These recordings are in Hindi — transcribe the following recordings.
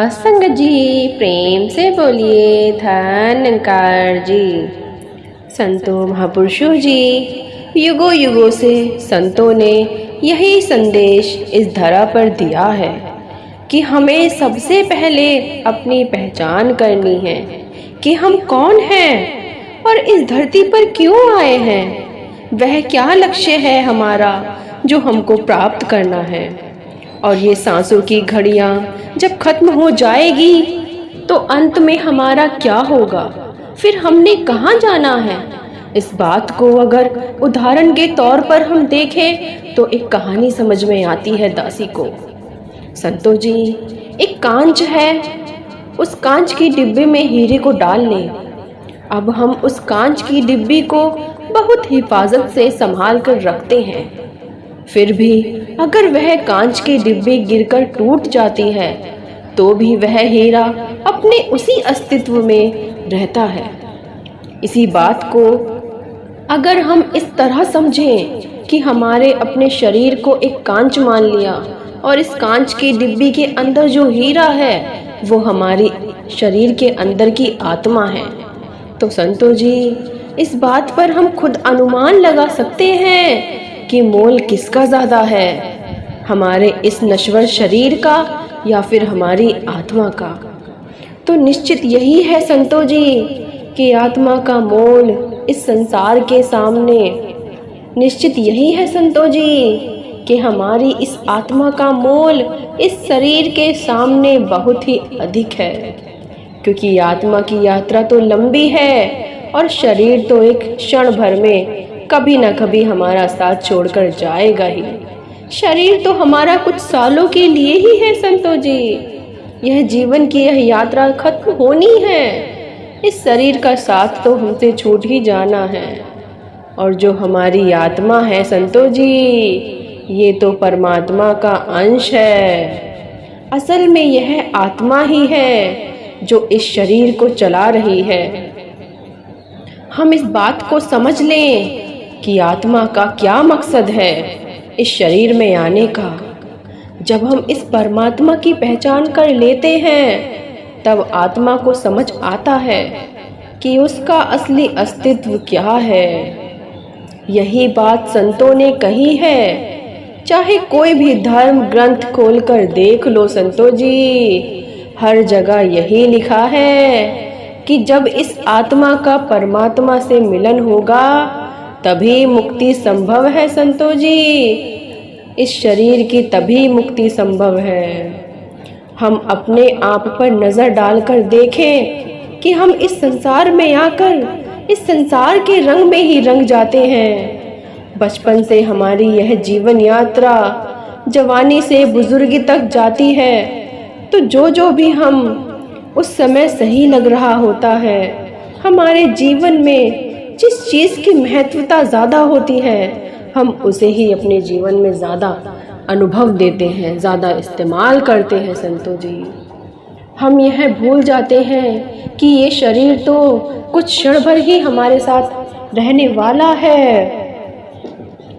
संगत जी प्रेम से बोलिए धन्यकार जी। संतों महापुरुषों जी, युगों युगों से संतों ने यही संदेश इस धरा पर दिया है कि हमें सबसे पहले अपनी पहचान करनी है कि हम कौन हैं और इस धरती पर क्यों आए हैं। वह क्या लक्ष्य है हमारा जो हमको प्राप्त करना है। और ये सांसों की घड़ियां जब खत्म हो जाएगी तो अंत में हमारा क्या होगा, फिर हमने कहाँ जाना है। इस बात को अगर उदाहरण के तौर पर हम देखें तो एक कहानी समझ में आती है दासी को। संतों जी, एक कांच है, उस कांच की डिब्बी में हीरे को डाल लें। अब हम उस कांच की डिब्बी को बहुत हिफाजत से संभाल कर रखते हैं। फिर भी अगर वह कांच की डिब्बी गिरकर टूट जाती है तो भी वह हीरा अपने उसी अस्तित्व में रहता है। इसी बात को अगर हम इस तरह समझें कि हमारे अपने शरीर को एक कांच मान लिया और इस कांच की डिब्बी के अंदर जो हीरा है वो हमारी शरीर के अंदर की आत्मा है, तो संतों जी इस बात पर हम खुद अनुमान लगा सकते हैं कि मोल किसका ज़्यादा है, हमारे इस नश्वर शरीर का या फिर हमारी आत्मा का। तो निश्चित यही है संतों जी कि आत्मा का मोल इस संसार के सामने, निश्चित यही है संतों जी कि हमारी इस आत्मा का मोल इस शरीर के सामने बहुत ही अधिक है। क्योंकि आत्मा की यात्रा तो लंबी है और शरीर तो एक क्षण भर में कभी ना कभी हमारा साथ छोड़कर जाएगा ही। शरीर तो हमारा कुछ सालों के लिए ही है संतों जी। यह जीवन की यह यात्रा खत्म होनी है, इस शरीर का साथ तो हमसे छूट ही जाना है। और जो हमारी आत्मा है संतों जी, ये तो परमात्मा का अंश है। असल में यह आत्मा ही है जो इस शरीर को चला रही है। हम इस बात को समझ लें कि आत्मा का क्या मकसद है इस शरीर में आने का। जब हम इस परमात्मा की पहचान कर लेते हैं तब आत्मा को समझ आता है कि उसका असली अस्तित्व क्या है। यही बात संतों ने कही है, चाहे कोई भी धर्म ग्रंथ खोलकर देख लो संतों जी, हर जगह यही लिखा है कि जब इस आत्मा का परमात्मा से मिलन होगा तभी मुक्ति संभव है संतों जी। इस शरीर की तभी मुक्ति संभव है। हम अपने आप पर नजर डालकर देखें कि हम इस संसार में आकर इस संसार के रंग में ही रंग जाते हैं। बचपन से हमारी यह जीवन यात्रा जवानी से बुजुर्गी तक जाती है, तो जो भी हम उस समय सही लग रहा होता है, हमारे जीवन में जिस चीज़ की महत्वता ज़्यादा होती है हम उसे ही अपने जीवन में ज़्यादा अनुभव देते हैं, ज़्यादा इस्तेमाल करते हैं संतों जी। हम यह भूल जाते हैं कि ये शरीर तो कुछ क्षण भर ही हमारे साथ रहने वाला है।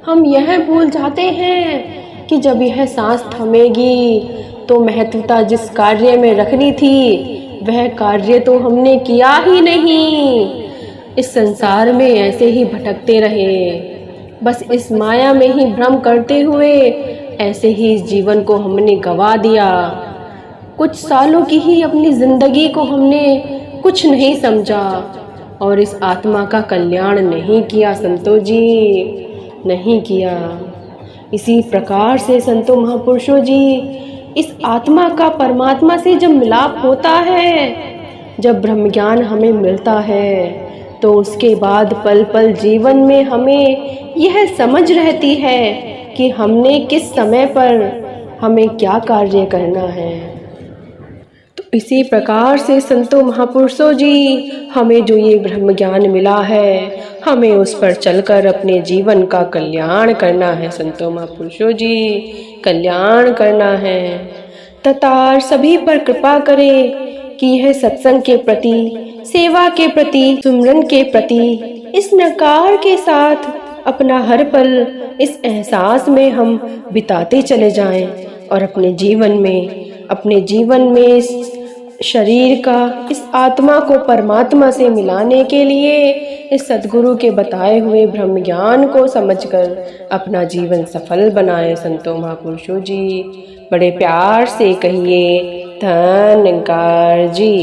हम यह भूल जाते हैं कि जब यह सांस थमेगी तो महत्वता जिस कार्य में रखनी थी वह कार्य तो हमने किया ही नहीं। इस संसार में ऐसे ही भटकते रहे, बस इस माया में ही भ्रम करते हुए ऐसे ही इस जीवन को हमने गंवा दिया। कुछ सालों की ही अपनी ज़िंदगी को हमने कुछ नहीं समझा और इस आत्मा का कल्याण नहीं किया संतों जी, नहीं किया। इसी प्रकार से संतों महापुरुषों जी, इस आत्मा का परमात्मा से जब मिलाप होता है, जब ब्रह्म ज्ञान हमें मिलता है तो उसके बाद पल पल जीवन में हमें यह समझ रहती है कि हमने किस समय पर हमें क्या कार्य करना है। तो इसी प्रकार से संतों महापुरुषों जी, हमें जो ये ब्रह्म ज्ञान मिला है हमें उस पर चलकर अपने जीवन का कल्याण करना है संतों महापुरुषों जी, कल्याण करना है। ततार सभी पर कृपा करे कि यह सत्संग के प्रति, सेवा के प्रति, सुमरन के प्रति इस नकार के साथ अपना हर पल इस एहसास में हम बिताते चले जाएं और अपने जीवन में अपने जीवन में इस शरीर का, इस आत्मा को परमात्मा से मिलाने के लिए इस सद्गुरु के बताए हुए ब्रह्म ज्ञान को समझकर अपना जीवन सफल बनाए। संतों महापुरुषों जी, बड़े प्यार से कहिए धन्यकार जी।